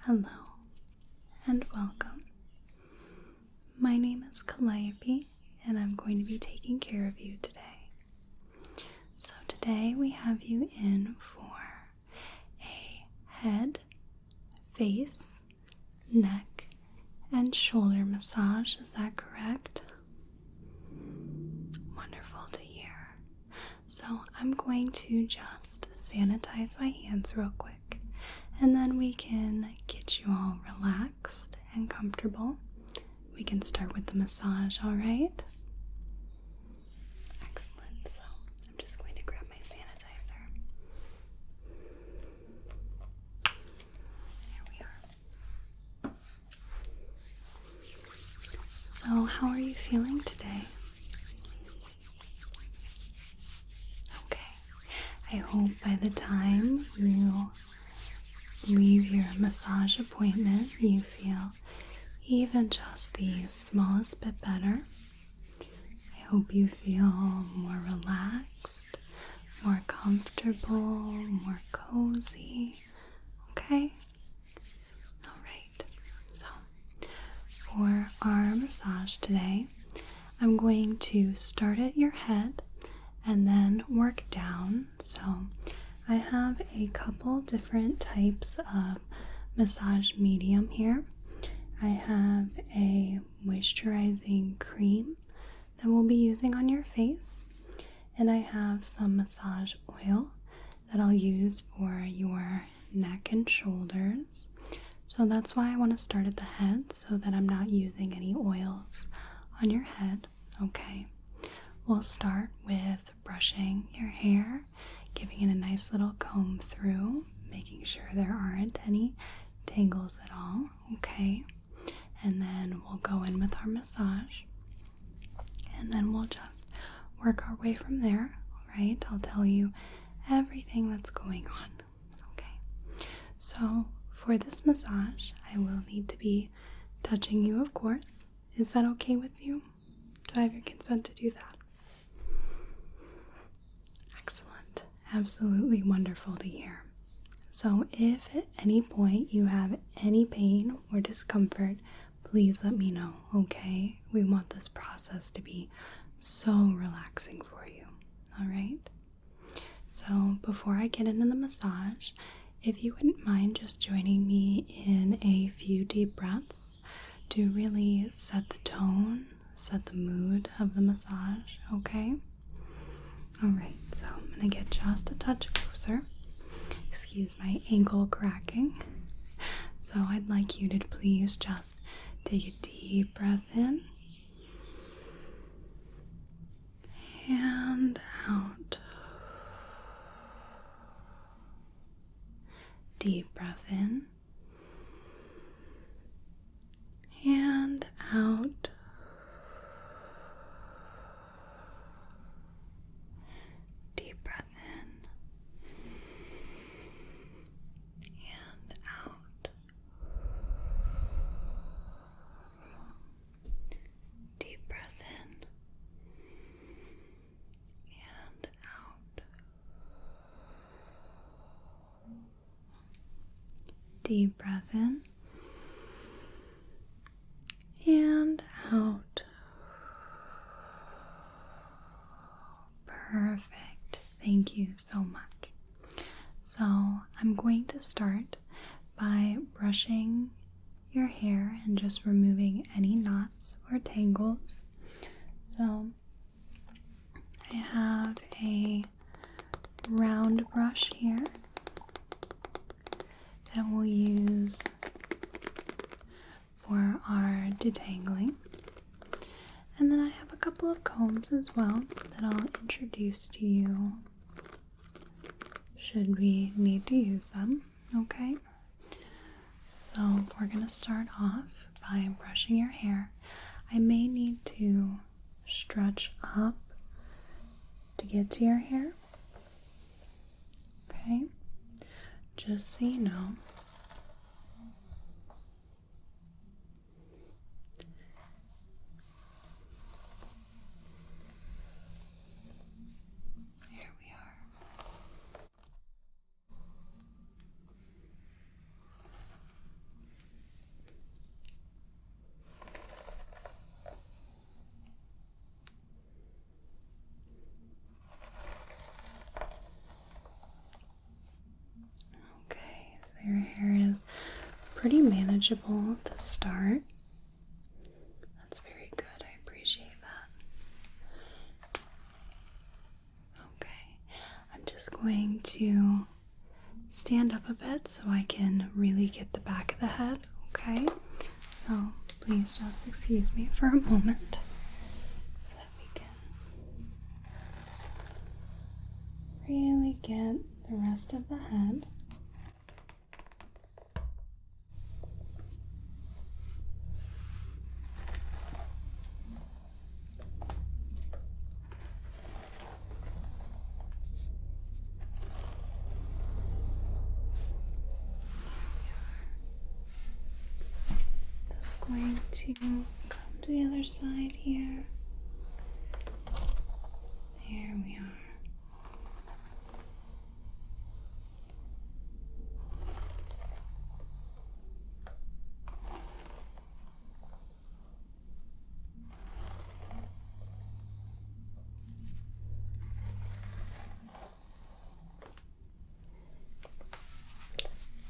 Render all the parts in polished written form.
Hello and welcome. My name is Calliope and I'm going to be taking care of you today. So today we have you in for a head, face, neck, and shoulder massage. Is that correct? Wonderful to hear. So I'm going to just sanitize my hands real quick and then we can get you all relaxed and comfortable. We can start with the massage, all right? Excellent. So I'm just going to grab my sanitizer. There we are. So how are you feeling today? Okay. I hope by the time you leave your massage appointment, you feel even just the smallest bit better. I hope you feel more relaxed, more comfortable, more cozy. Okay? Alright. So, for our massage today, I'm going to start at your head and then work down. So, I have a couple different types of massage medium here. I have a moisturizing cream that we'll be using on your face, and I have some massage oil that I'll use for your neck and shoulders. So that's why I want to start at the head so that I'm not using any oils on your head. Okay, we'll start with brushing your hair, giving it a nice little comb through, making sure there aren't any tangles at all. Okay, and then we'll go in with our massage, and then we'll just work our way from there. Right, I'll tell you everything that's going on. Okay, so for this massage I will need to be touching you, of course. Is that okay with you? Do I have your consent to do that? Excellent. Absolutely wonderful to hear. So if at any point you have any pain or discomfort, please let me know, okay? We want this process to be so relaxing for you, alright? So before I get into the massage, if you wouldn't mind just joining me in a few deep breaths to really set the tone, set the mood of the massage, okay? Alright, so I'm going to get just a touch closer. Excuse my ankle cracking. So I'd like you to please just take a deep breath in and out. Deep breath in and out. Deep breath in and out. Deep breath in and out. Deep breath in and out. Perfect. Thank you so much. So I'm going to start by brushing your hair and just removing any knots or tangles. So I have a round brush here that we'll use for our detangling. And then I have a couple of combs as well that I'll introduce to you should we need to use them, okay? So we're going to start off by brushing your hair. I may need to stretch up to get to your hair, okay? Just so you know. Here we are. pretty manageable to start. That's very good. I appreciate that. Okay, I'm just going to stand up a bit so I can really get the back of the head, okay? So please just excuse me for a moment so that we can really get the rest of the head. Going to come to the other side here. There we are.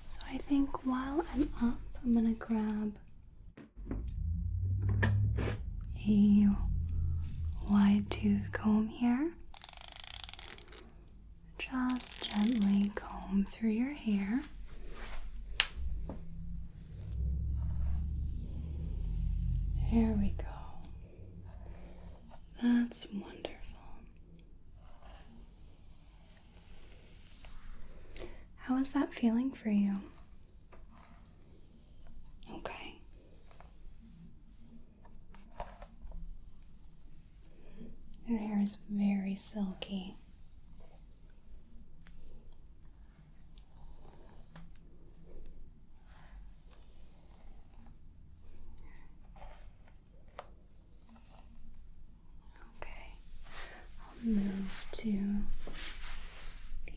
So I think while I'm up, I'm gonna grab a wide tooth comb here. Just gently comb through your hair. There we go. That's wonderful. How is that feeling for you? Okay. Your hair is very silky. Okay, I'll move to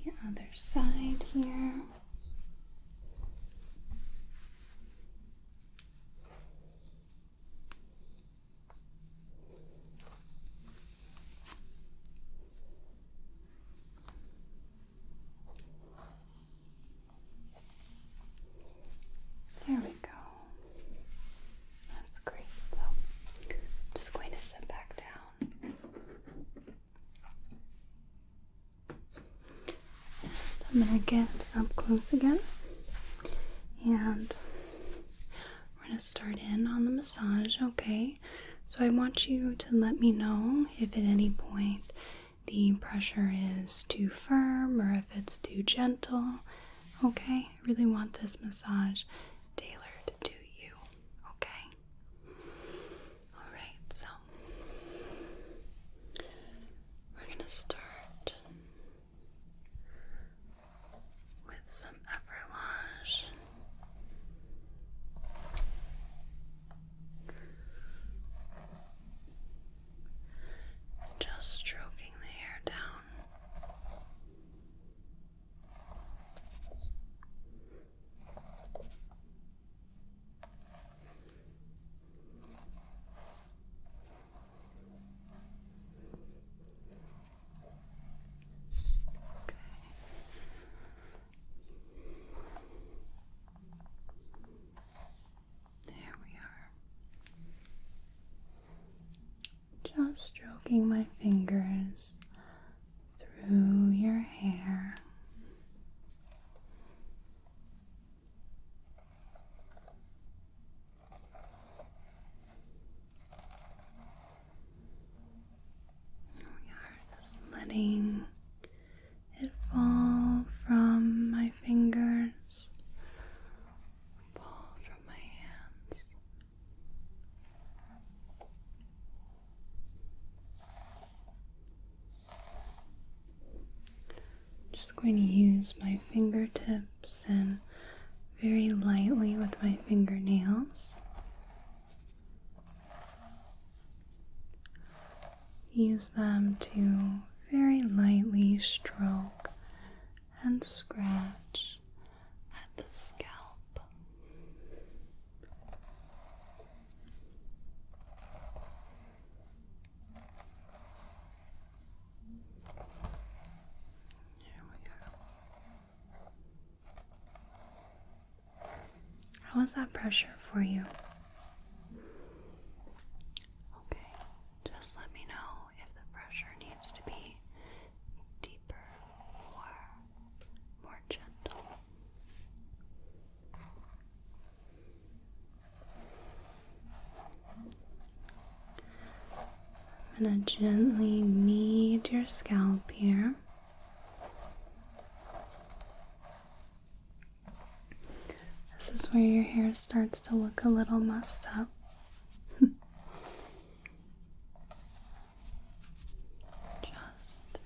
the other side here. There we go. That's great. So, I'm just going to sit back down. I'm going to get up close again. And we're going to start in on the massage, okay? So I want you to let me know if at any point the pressure is too firm or if it's too gentle, okay? I really want this massage tailored to you, okay? Alright, so we're gonna start with some Everlage. Just stroking the hair down. There we are. Just stroking my fingers through your hair. There we are, just letting it fall from my fingers, fall from my hands. Just going to use my fingertips and very lightly with my fingernails. Use them to very lightly stroke and scratch at the scalp. There we go. How is that pressure for you? Okay, just let me know if the pressure needs to be deeper or more gentle. I'm going to gently knead your scalp here. This is where your hair starts to look a little messed up. Just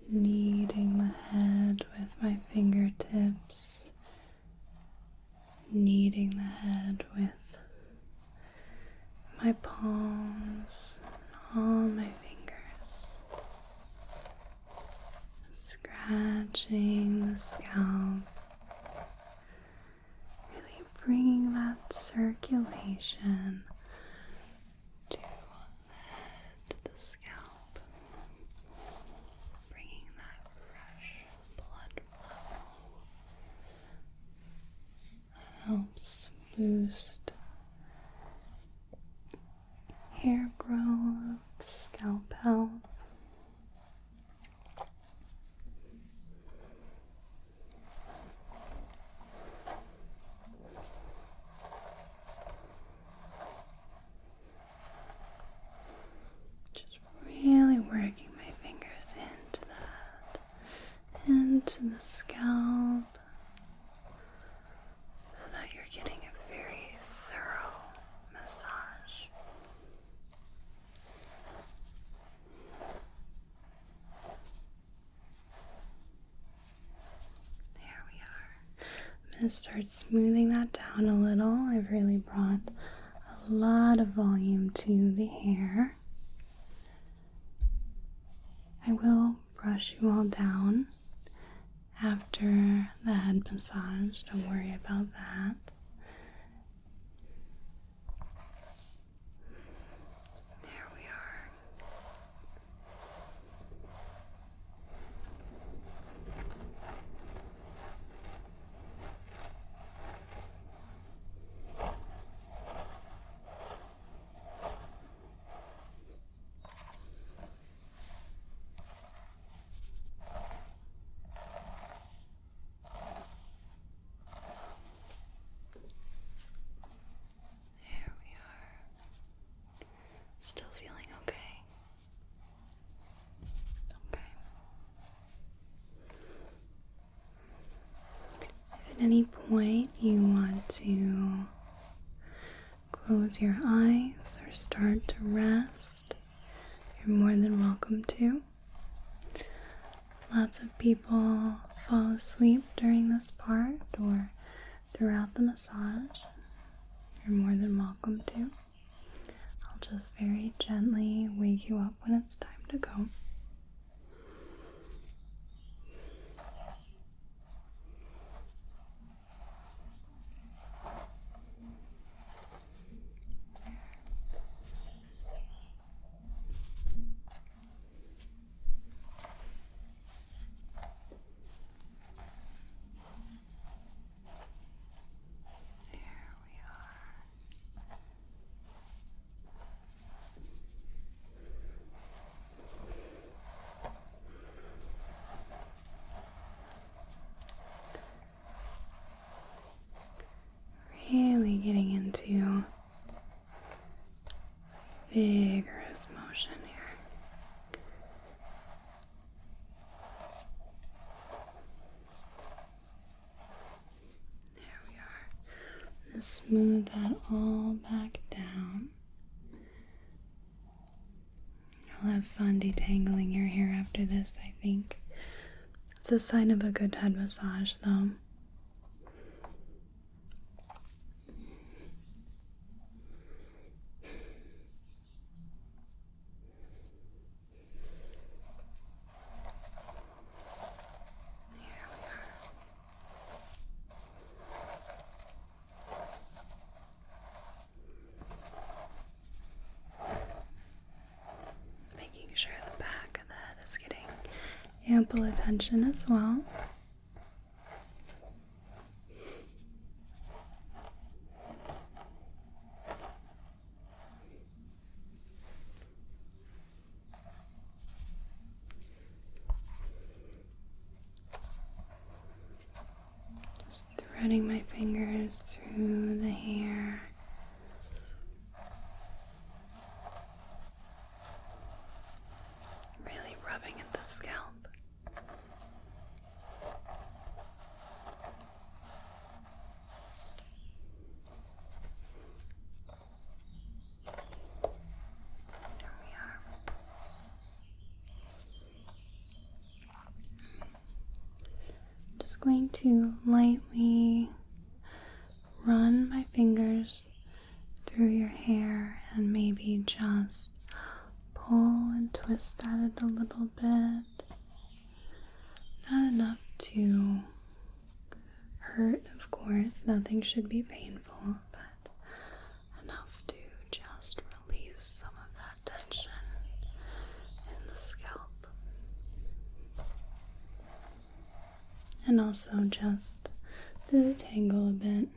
kneading the head with my fingertips, kneading the head with my palms, all my fingers, scratching the scalp, really bringing that circulation to the head, to the scalp, bringing that fresh blood flow that helps boost hair growth, scalp health. Just really working my fingers into that, into the scalp, so that you're getting a very thorough massage. There we are. I'm going to start smoothing that down a little. I've really brought a lot of volume to the hair. I will brush you all down after the head massage. Don't worry about that. There we are. There we are. Still feeling okay? Okay. If at any point you want to close your eyes or start to rest, you're more than welcome to. Lots of people fall asleep during this part or throughout the massage. You're more than welcome to. I'll just very gently wake you up when it's time to go. Really getting into vigorous motion here. There we are. Let's smooth that all back down. I'll have fun detangling your hair after this, I think. It's a sign of a good head massage, though. Sure the back of the head is getting ample attention as well. running my fingers through the hair. Really rubbing at the scalp. Just going to lightly run my fingers through your hair and maybe just pull and twist at it a little bit. Not enough to hurt, of course. Nothing should be painful, but enough to just release some of that tension in the scalp. And also just to detangle a bit.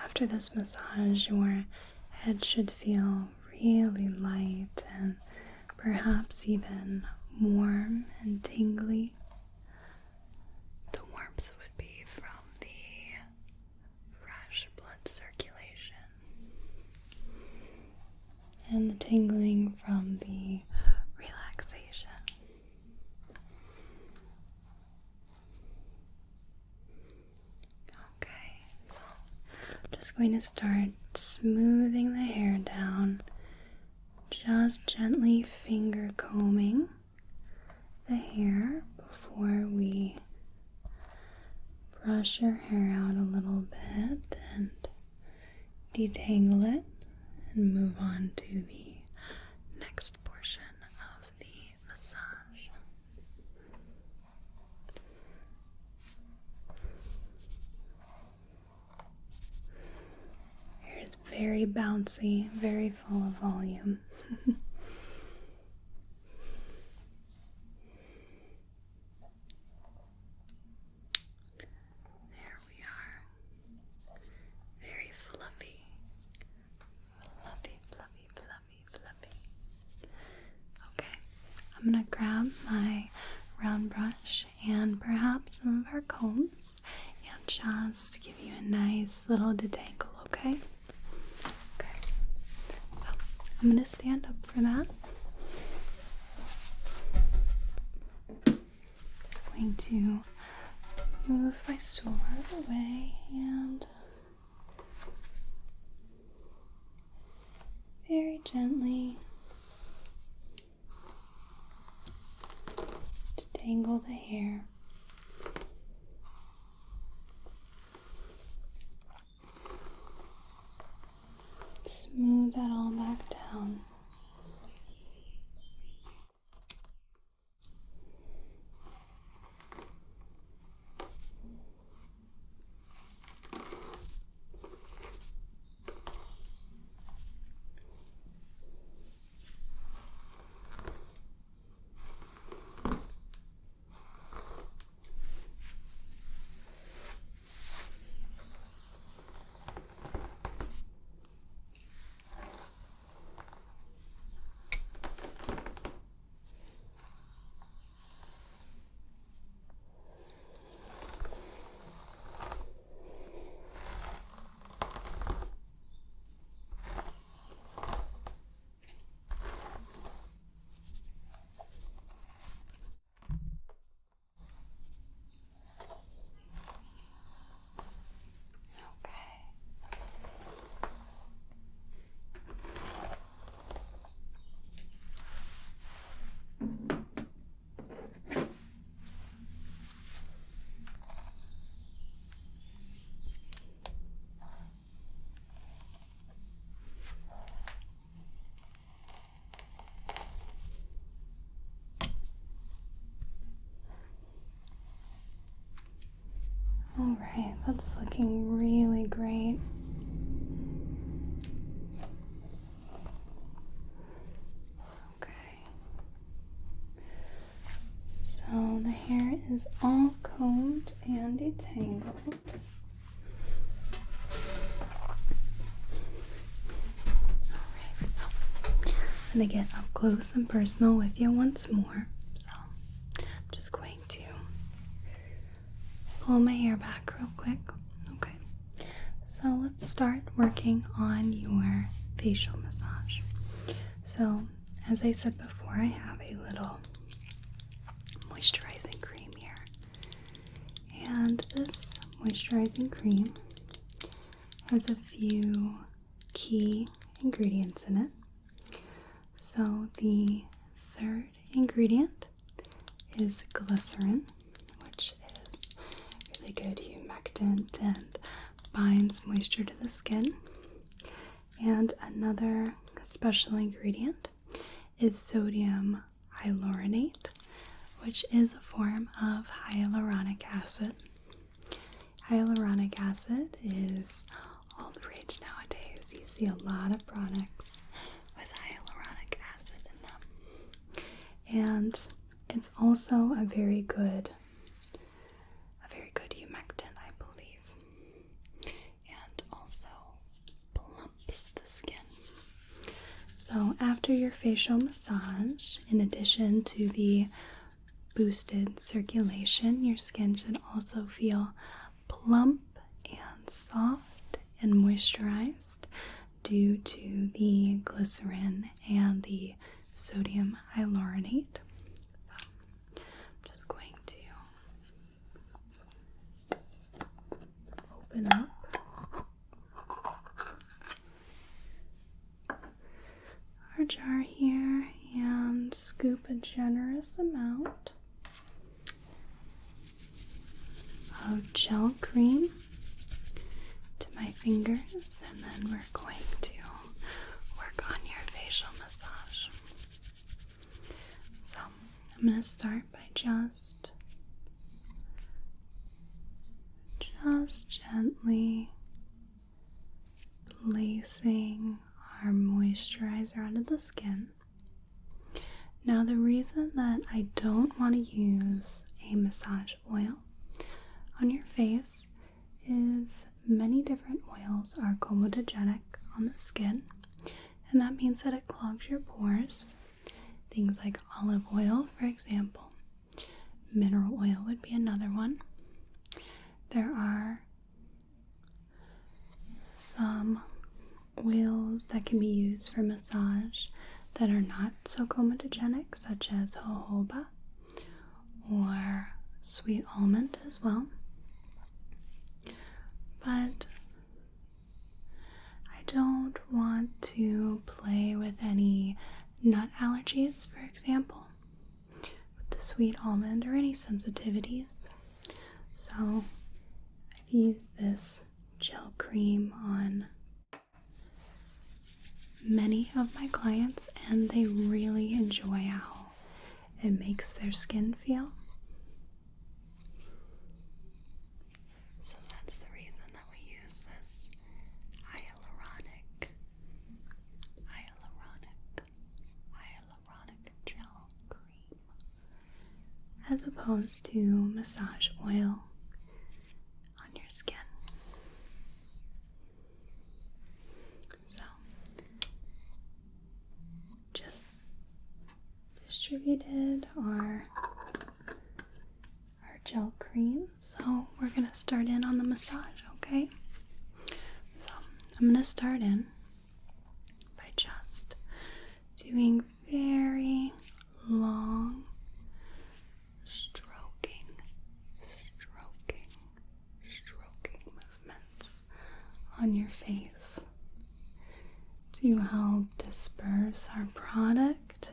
After this massage, your head should feel really light and perhaps even warm and tingly. The warmth would be from the fresh blood circulation, and the tingling from the relaxation. Okay, so I'm just going to start smoothing the hair down, just gently finger combing the hair before we brush your hair out a little bit and detangle it and move on to the next portion of the massage. Hair is very bouncy, very full of volume. There we are. Very fluffy. Fluffy, fluffy, fluffy, fluffy. Okay, I'm gonna grab my round brush and perhaps some of our combs and just give you a nice little detangle, okay? Okay, so I'm gonna stand up for that. Just going to move my stool out of the way and very gently detangle the hair. Smooth that all back down. Alright, that's looking really great. Okay. So the hair is all combed and detangled. Alright, so going to get up close and personal with you once more. So I'm just going to pull my hair back real quick. Okay. So let's start working on your facial massage. So as I said before, I have a little moisturizing cream here. And this moisturizing cream has a few key ingredients in it. So the third ingredient is glycerin, which is really good humectant and binds moisture to the skin. And another special ingredient is sodium hyaluronate, which is a form of hyaluronic acid. Hyaluronic acid is all the rage nowadays. You see a lot of products with hyaluronic acid in them. And it's also a very good humectant, I believe. And also plumps the skin. So after your facial massage, in addition to the boosted circulation, your skin should also feel plump and soft and moisturized due to the glycerin and the sodium hyaluronate. So I'm just going to open up our jar here and scoop a generous amount of gel cream to my fingers, and then we're going to work on your facial massage. So I'm going to start by just gently placing our moisturizer onto the skin. Now, the reason that I don't want to use a massage oil on your face is many different oils are comedogenic on the skin, and that means that it clogs your pores. Things like olive oil, for example. Mineral oil would be another one. There are some oils that can be used for massage that are not so comedogenic, such as jojoba or sweet almond as well. But I don't want to play with any nut allergies, for example, with the sweet almond or any sensitivities. So I've used this gel cream on many of my clients, and they really enjoy how it makes their skin feel. So that's the reason that we use this hyaluronic gel cream as opposed to massage oil on your skin. So just distributed our gel cream, so we're gonna start in on the massage, okay? So I'm gonna start in by just doing very long stroking movements on your face to help disperse our product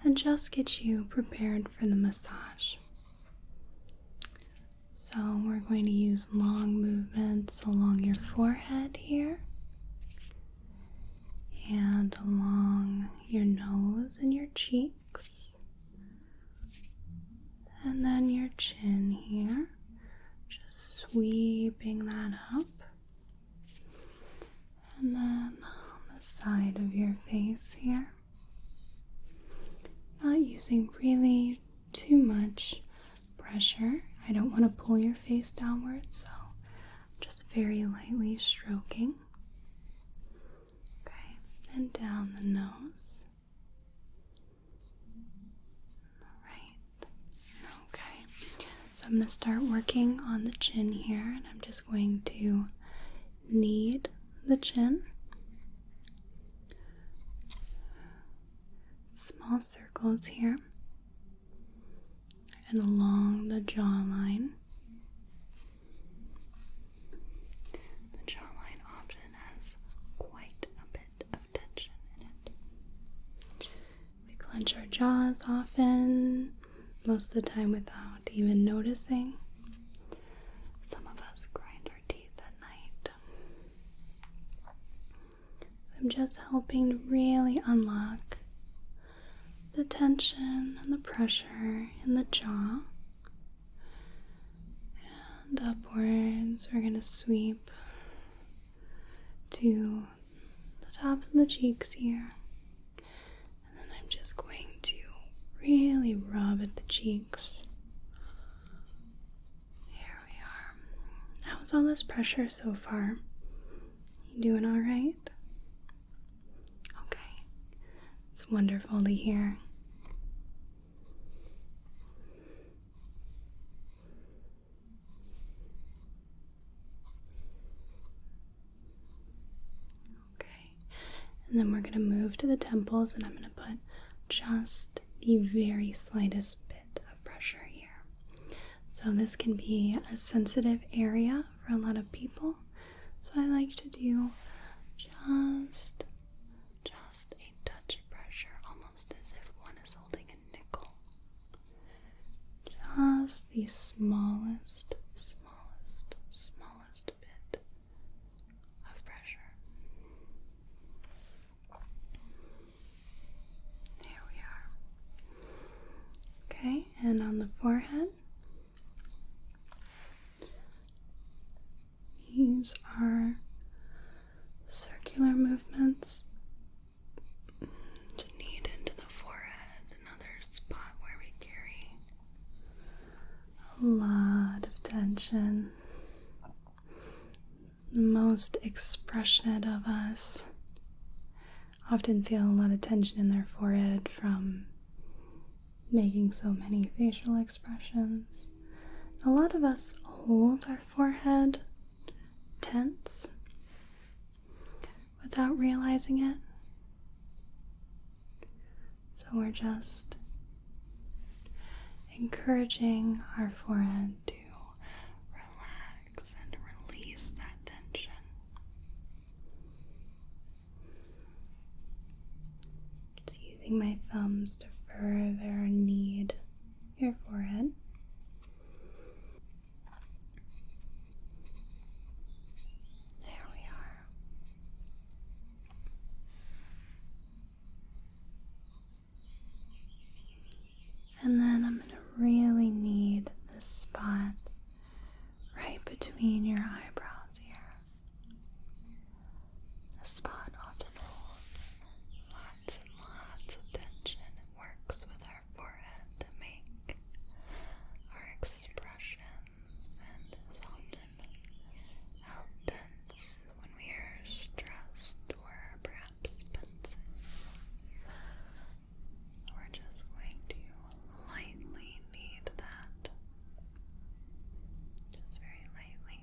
and just get you prepared for the massage. So we're going to use long movements along your forehead here and along your nose and your cheeks, and then your chin here, just sweeping that up, and then on the side of your face here, not using really too much pressure. I don't want to pull your face downwards, so just very lightly stroking. Okay, and down the nose. Right. Okay. So I'm going to start working on the chin here, and I'm just going to knead the chin. Small circles here and along the jawline. The jawline often has quite a bit of tension in it. We clench our jaws often, most of the time without even noticing. Some of us grind our teeth at night. I'm just helping to really unlock the tension and the pressure in the jaw. And upwards, we're going to sweep to the tops of the cheeks here. And then I'm just going to really rub at the cheeks. Here we are. How's all this pressure so far? You doing all right? Okay. It's wonderful to hear. And then we're going to move to the temples, and I'm going to put just the very slightest bit of pressure here. So this can be a sensitive area for a lot of people. So I like to do just a touch of pressure, almost as if one is holding a nickel. Just the smallest bit of pressure. There we are. Okay, and on the forehead, use our circular movements to knead into the forehead, another spot where we carry a lot of tension. The most expressionate of us often feel a lot of tension in their forehead from making so many facial expressions. A lot of us hold our forehead tense without realizing it. So we're just encouraging our forehead to relax and release that tension. Just using my thumbs to further knead your forehead. There we are. And then I'm going to really knead this spot right between your eyebrows here. This spot often holds lots and lots of tension. It works with our forehead to make our expressions and is often held tense when we are stressed or perhaps pensive. We're just going to lightly knead that. Just very lightly.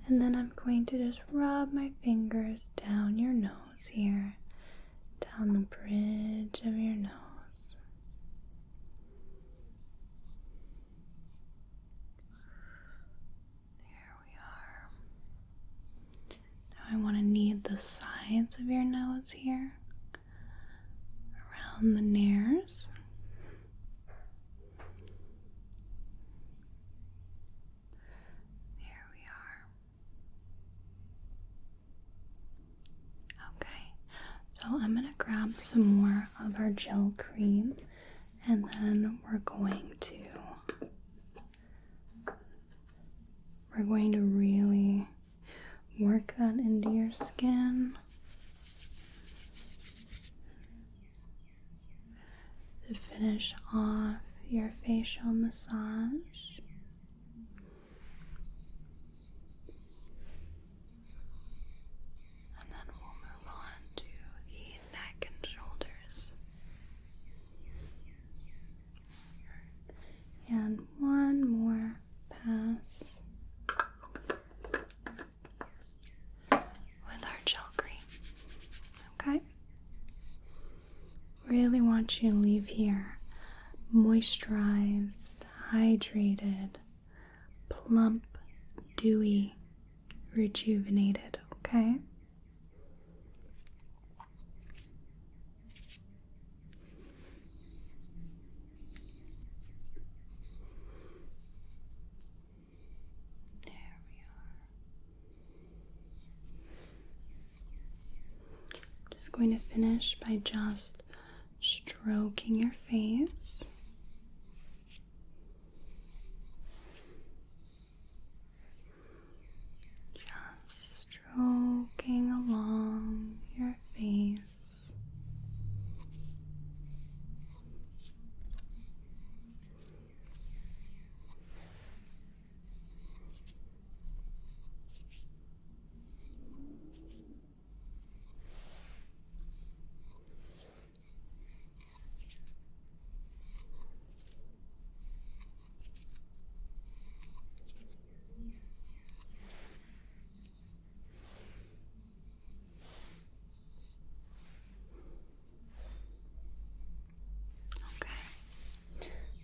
And then I'm going to just rub my fingers down your nose here, down the bridge of your nose. There we are. Now I want to knead the sides of your nose here, around the nares. There we are. Okay, so I'm going to grab some more of our gel cream, and then we're going to really work that into your skin to finish off your facial massage. And then we'll want you to leave here moisturized, hydrated, plump, dewy, rejuvenated, okay? There we are. Just going to finish by just stroking your face. Just stroking along your face.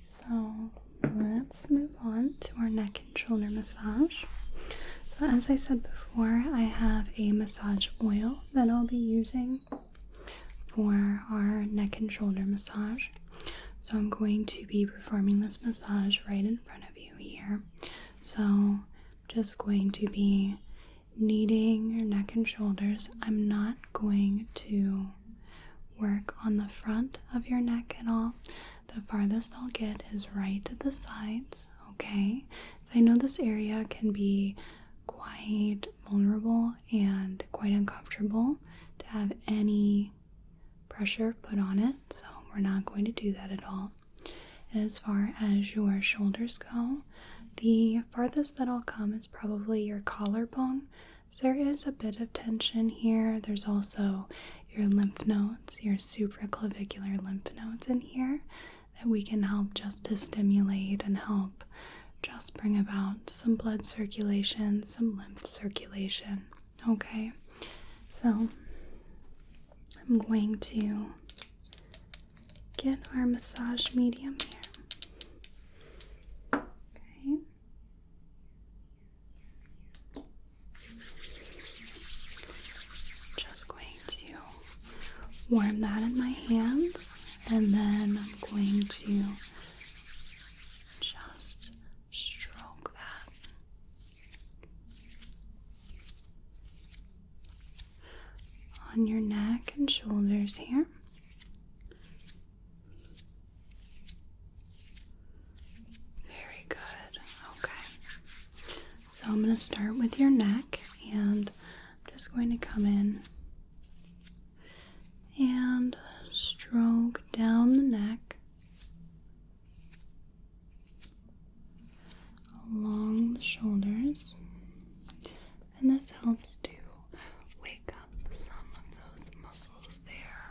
So let's move on to our neck and shoulder massage. So as I said before, I have a massage oil that I'll be using for our neck and shoulder massage. So I'm going to be performing this massage right in front of you here. So I'm just going to be kneading your neck and shoulders. I'm not going to work on the front of your neck at all. The farthest I'll get is right to the sides, okay? So I know this area can be quite vulnerable and quite uncomfortable to have any pressure put on it, so we're not going to do that at all. And as far as your shoulders go, the farthest that I'll come is probably your collarbone. So there is a bit of tension here. There's also your lymph nodes, your supraclavicular lymph nodes in here that we can help just to stimulate and help just bring about some blood circulation, some lymph circulation. Okay, so I'm going to get our massage medium here. Okay. Just going to warm that in my hands, and then I'm going to just stroke that on your neck and shoulders here. Very good. Okay. So I'm going to start with your neck, and I'm just going to come in and stroke down the neck along the shoulders, and this helps to wake up some of those muscles there.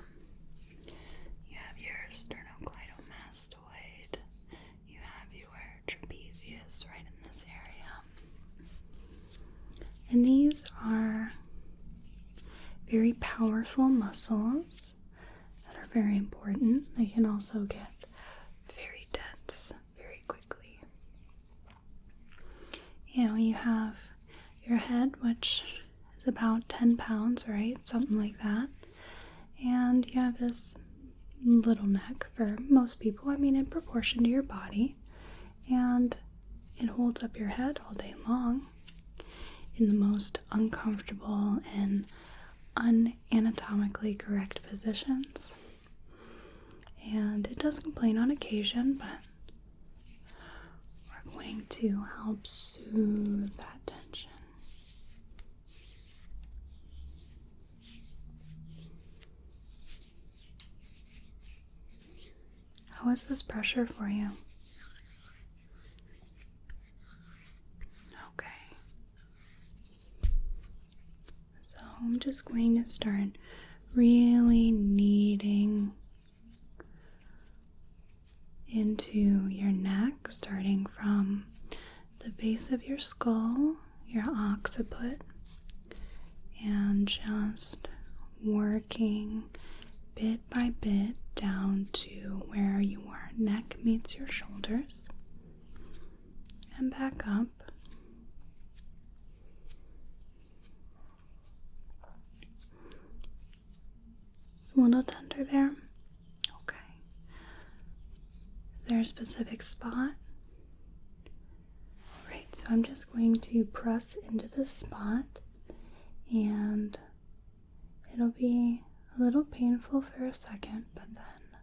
You have your sternocleidomastoid, you have your trapezius right in this area, and these are very powerful muscles that are very important. They can also get very tense very quickly. You know, you have your head, which is about 10 pounds, right? Something like that. And you have this little neck for most people, I mean, in proportion to your body. And it holds up your head all day long in the most uncomfortable and unanatomically correct positions. And it does complain on occasion, but we're going to help soothe that tension. How is this pressure for you? Okay. So I'm just going to start really kneading into your neck, starting from the base of your skull, your occiput, and just working bit by bit down to where your neck meets your shoulders and back up. A little tender there. Okay. Is there a specific spot? Right, so I'm just going to press into this spot, and it'll be a little painful for a second, but then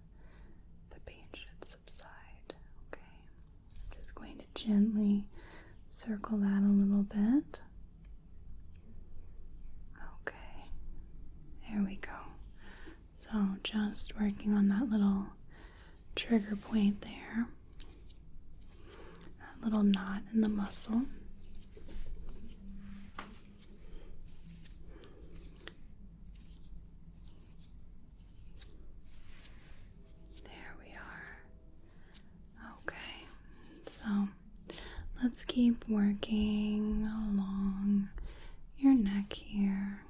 the pain should subside. Okay. I'm just going to gently circle that a little bit. Okay. There we go. So just working on that little trigger point there, that little knot in the muscle. There we are. Okay, so let's keep working along your neck here.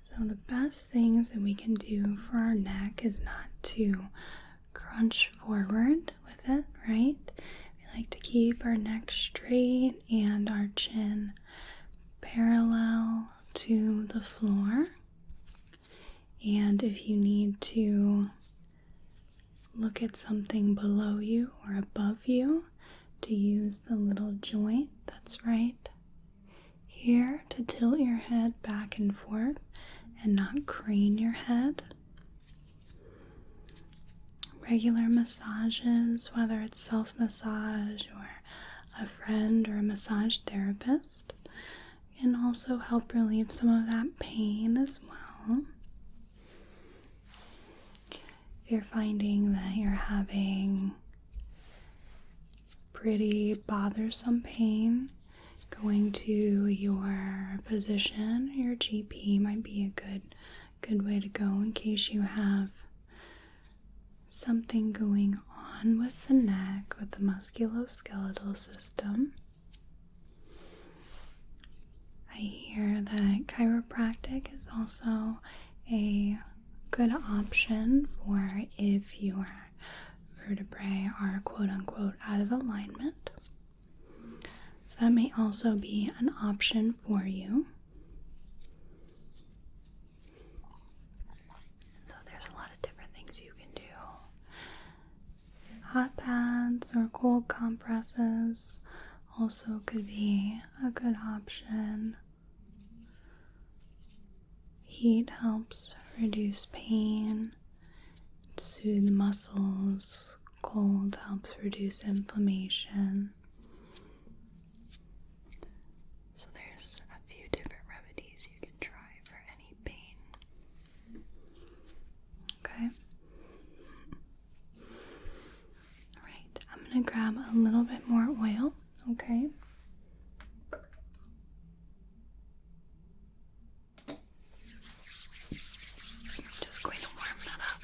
So the best things that we can do for our neck is not to crunch forward with it, right? We like to keep our neck straight and our chin parallel to the floor. And if you need to look at something below you or above you, to use the little joint that's right here to tilt your head back and forth and not crane your head. Regular massages, whether it's self-massage or a friend or a massage therapist, can also help relieve some of that pain as well. If you're finding that you're having pretty bothersome pain, going to your physician, your GP, might be a good way to go in case you have something going on with the neck, with the musculoskeletal system. I hear that chiropractic is also a good option for if your vertebrae are quote-unquote out of alignment. That may also be an option for you. So there's a lot of different things you can do. Hot pads or cold compresses also could be a good option. Heat helps reduce pain, soothe the muscles. Cold helps reduce inflammation. Grab a little bit more oil, okay? Just going to warm that up.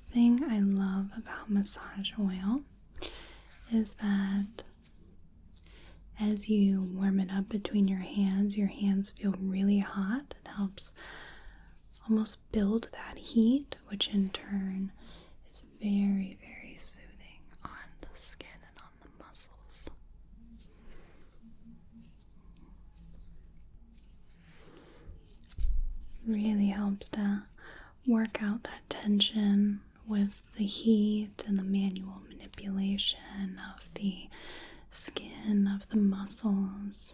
The thing I love about massage oil is that as you warm it up between your hands feel really hot. It helps almost build that heat, which in turn is very, very soothing on the skin and on the muscles. Really helps to work out that tension with the heat and the manual manipulation of the skin, of the muscles.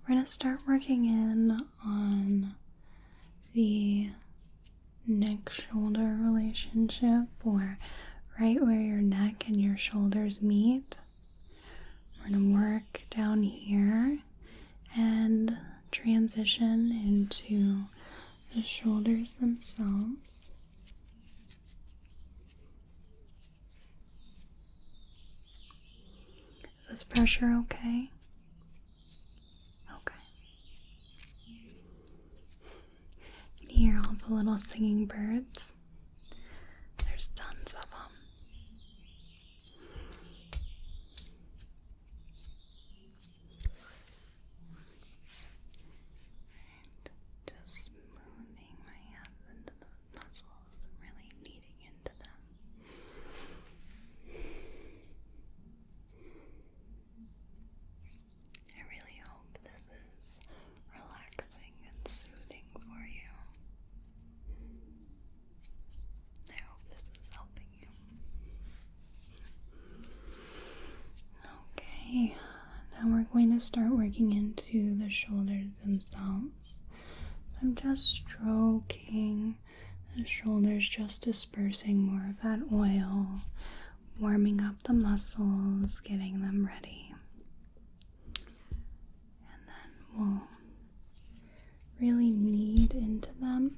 We're going to start working in on the neck-shoulder relationship, or right where your neck and your shoulders meet. We're going to work down here and transition into the shoulders themselves. Is this pressure okay? Okay. You can hear all the little singing birds. There's tons of them. Just smoothing my hands into those muscles, really kneading into them. I really hope this is relaxing and soothing for you. I hope this is helping you. Okay, now we're going to start working into the shoulders themselves. I'm just stroking the shoulders, just dispersing more of that oil, warming up the muscles, getting them ready. And then we'll really knead into them.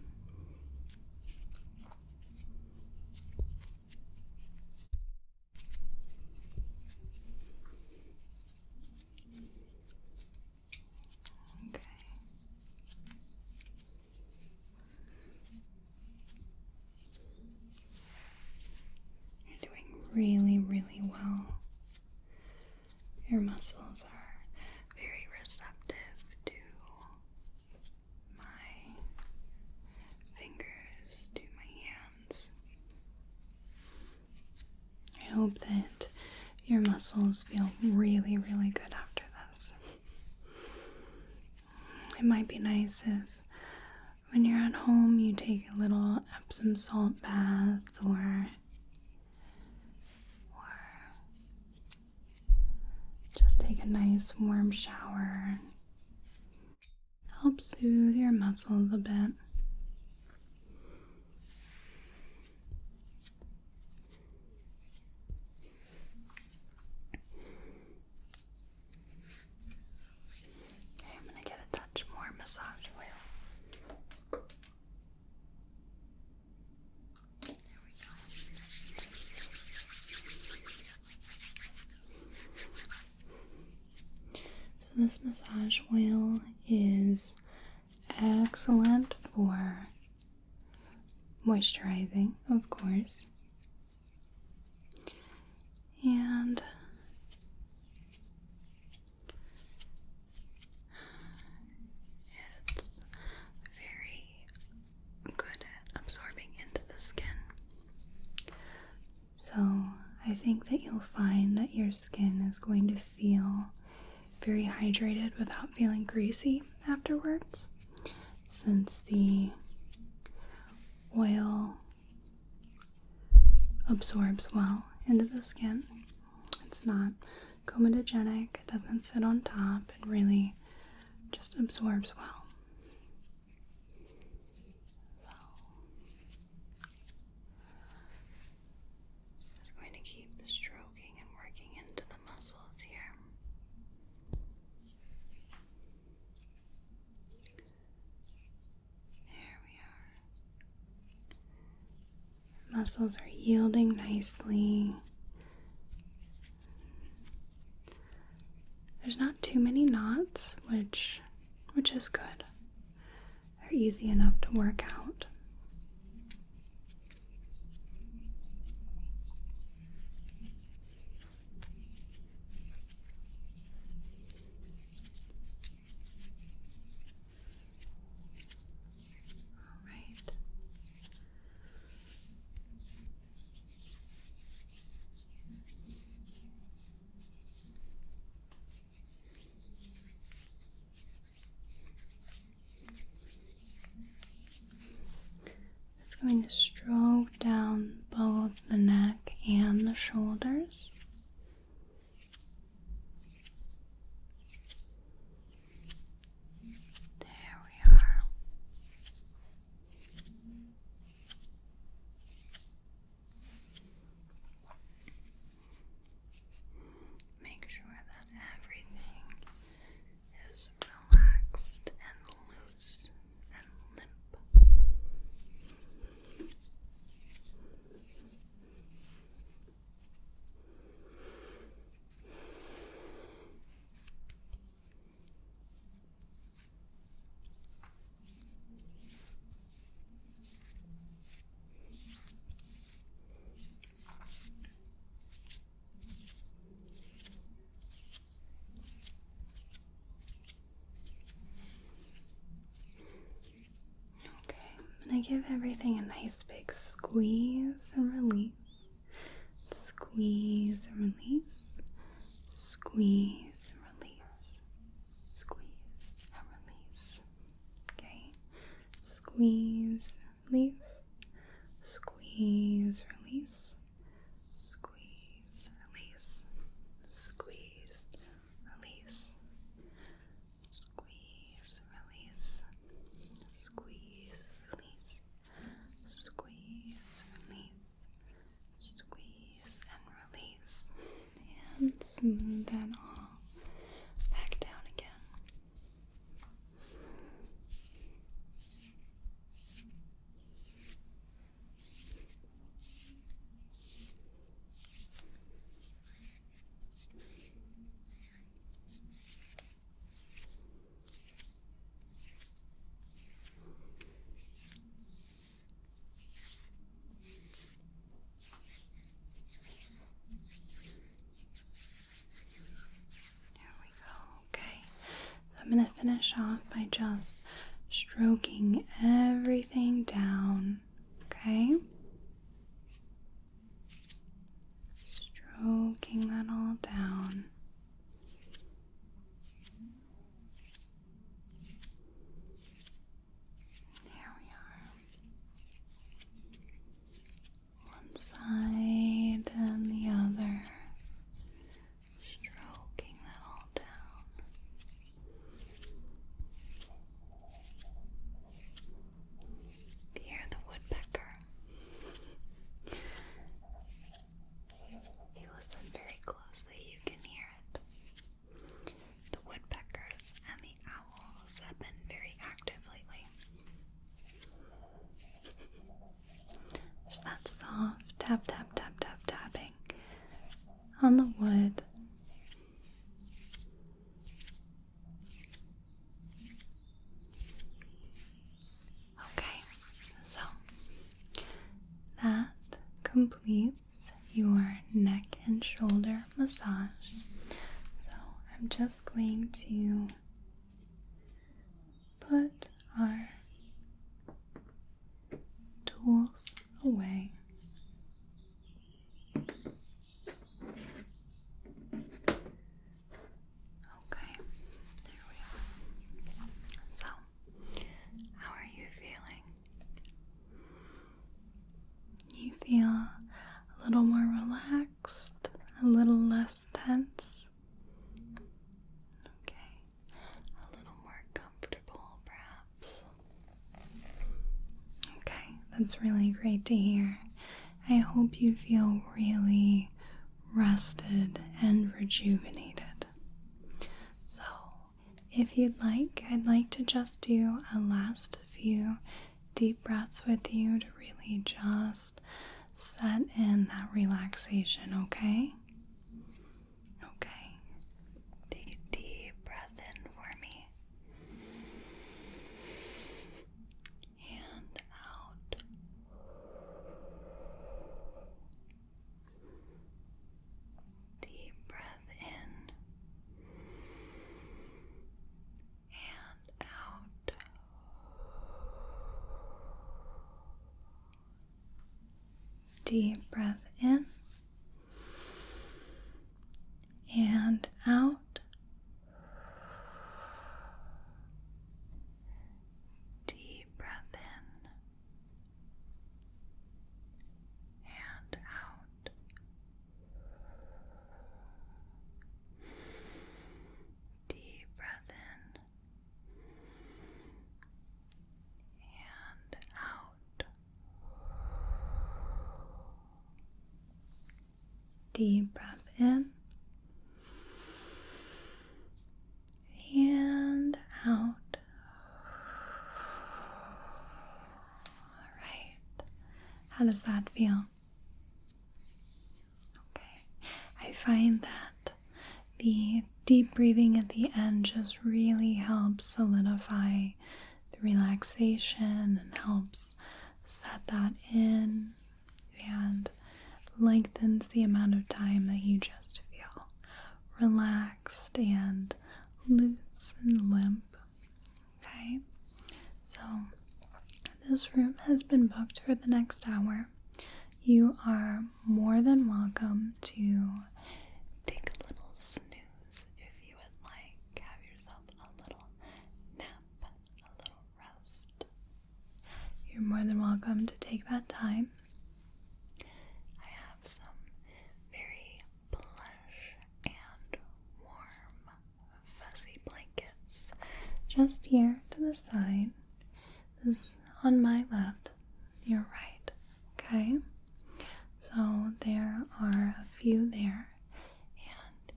Really, really well. Your muscles are very receptive to my fingers, to my hands. I hope that your muscles feel really, really good after this. It might be nice if when you're at home you take a little Epsom salt bath or just take a nice warm shower. Help soothe your muscles a bit. Okay, I'm going to get a touch more massage oil. There we go. So this massage oil is excellent for moisturizing, of course, and it's very good at absorbing into the skin. So I think that you'll find that your skin is going to feel very hydrated without feeling greasy afterwards, since the oil absorbs well into the skin. It's not comedogenic, it doesn't sit on top, it really just absorbs well. So, just going to keep stroking and working into the muscles here. There we are. Muscles are yielding nicely. There's not too many knots, which is good. They're easy enough to work out. All right. Going to stroke down both the neck and the shoulders. There we are. give everything a nice big squeeze and release. Squeeze and release. Squeeze and release. Squeeze and release. Okay. Squeeze, release. Squeeze, release. Squeeze, release. Squeeze, release. Squeeze, release. Squeeze, release. Squeeze, release. Squeeze and release. And smooth that all back down again. I'm going to finish off by just stroking everything down, okay? Stroking that all down. Here we are. One side and the other. Stroking that all down. Hear the woodpecker. If you listen very closely, you can hear it. The woodpeckers and the owls have been very active lately. Just that soft tap, tap, tap, tap, tapping on the wood. Okay, so that completes your neck and shoulder massage. So I'm just going to put our tools away. Okay, there we are. So, how are you feeling? You feel a little more relaxed, a little less tense? Okay, a little more comfortable perhaps. Okay, that's really great to hear. I hope you feel really rested and rejuvenated. So, if you'd like, I'd like to just do a last few deep breaths with you to really just set in that relaxation, okay? Okay. Take a deep breath in for me. And out. Deep breath in and out. Deep breath in and out. Deep breath in and out. Deep breath in and out. Deep breath in and out. All right. How does that feel? Okay. I find that the deep breathing at the end just really helps solidify the relaxation and helps set that in and lengthens the amount of time that you just feel relaxed and loose and limp. Okay, so this room has been booked for the next hour, you are more than welcome to take a little snooze if you would like. Have yourself a little nap, a little rest. You're more than welcome to take that time. I have some very plush and warm, fuzzy blankets just here to the side. This is on my left, your right, okay? So there are a few there, and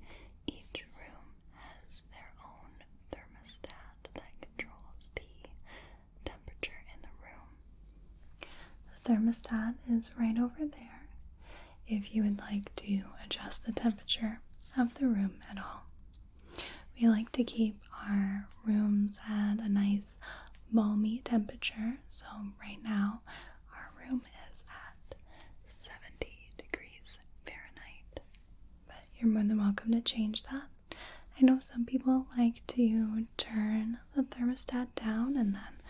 each room has their own thermostat that controls the temperature in the room. The thermostat is right over there if you would like to adjust the temperature of the room at all. We like to keep our rooms at a nice balmy temperature, so right now our room is at 70 degrees Fahrenheit, but you're more than welcome to change that. I know some people like to turn the thermostat down and then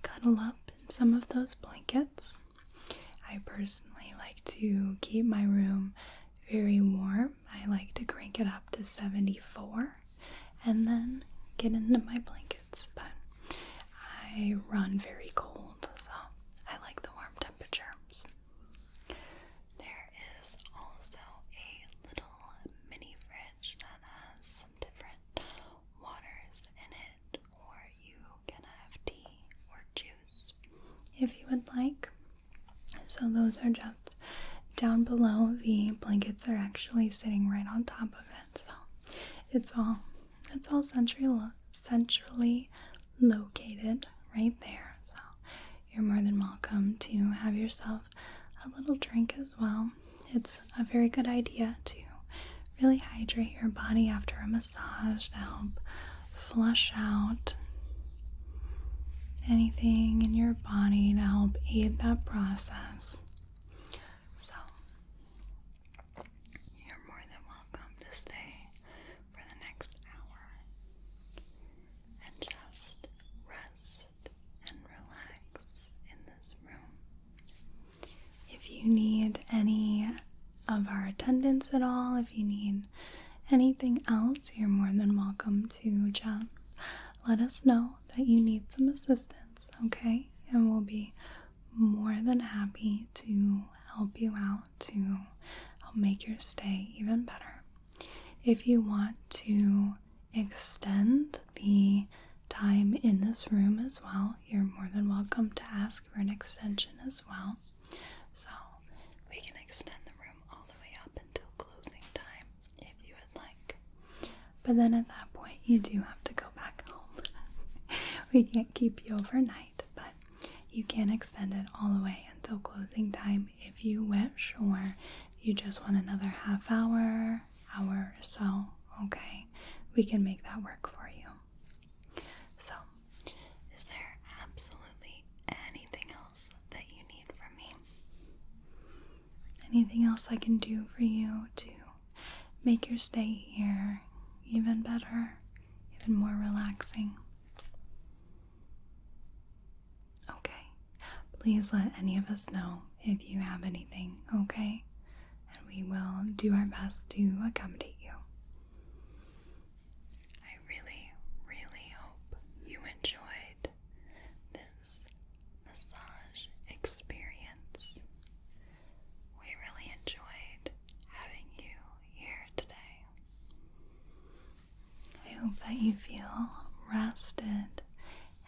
cuddle up in some of those blankets. I personally like to keep my room very warm. I like to crank it up to 74 and then get into my blankets, but I run very cold, so I like the warm temperatures. There is also a little mini fridge that has some different waters in it, or you can have tea or juice if you would like. So those are just down below. The blankets are actually sitting right on top of it, so it's all centrally located right there. So you're more than welcome to have yourself a little drink as well. It's a very good idea to really hydrate your body after a massage to help flush out anything in your body to help aid that process. So you're more than welcome to stay for the next hour and just rest and relax in this room. If you need any of our attendance at all, if you need anything else, you're more than welcome to just let us know that you need some assistance, okay? And we'll be more than happy to help you out to help make your stay even better. If you want to extend the time in this room as well, you're more than welcome to ask for an extension as well. So we can extend the room all the way up until closing time if you would like. But then at that point, you do have to go back home. We can't keep you overnight, but you can extend it all the way until closing time if you wish, or if you just want another half hour or so, okay? We can make that work for you. So, is there absolutely anything else that you need from me? Anything else I can do for you to make your stay here even better, even more relaxing? Okay. Please let any of us know if you have anything, okay? And we will do our best to accommodate you. I really, really hope you enjoyed this massage experience. We really enjoyed having you here today. I hope that you feel rested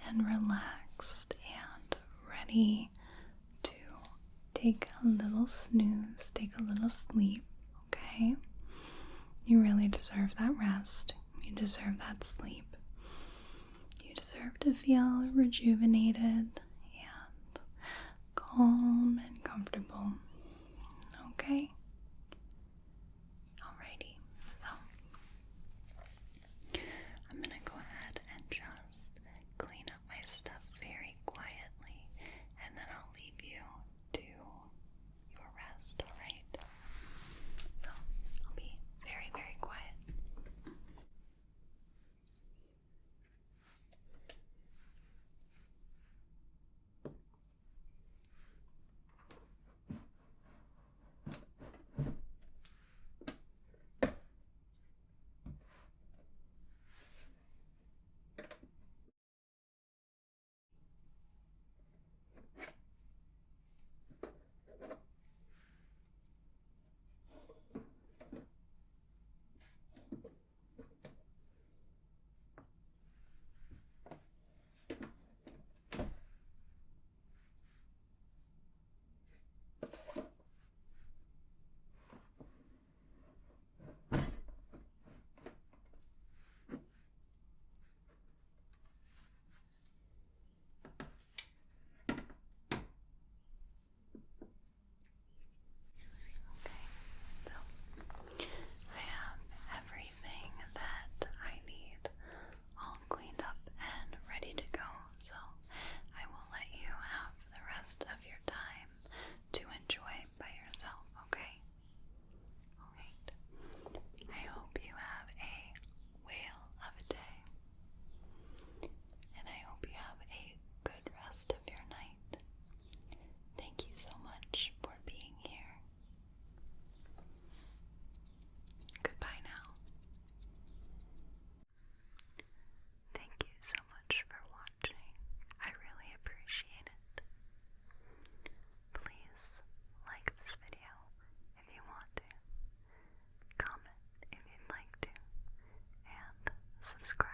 and relaxed and ready to take a little snooze, take a little sleep, okay? You really deserve that rest. You deserve that sleep. You deserve to feel rejuvenated and calm and comfortable, okay? Alrighty, so I'm gonna go ahead and just clean up my stuff very quietly, and then I'll leave you to your rest, alright? So I'll be very, very quiet. subscribe.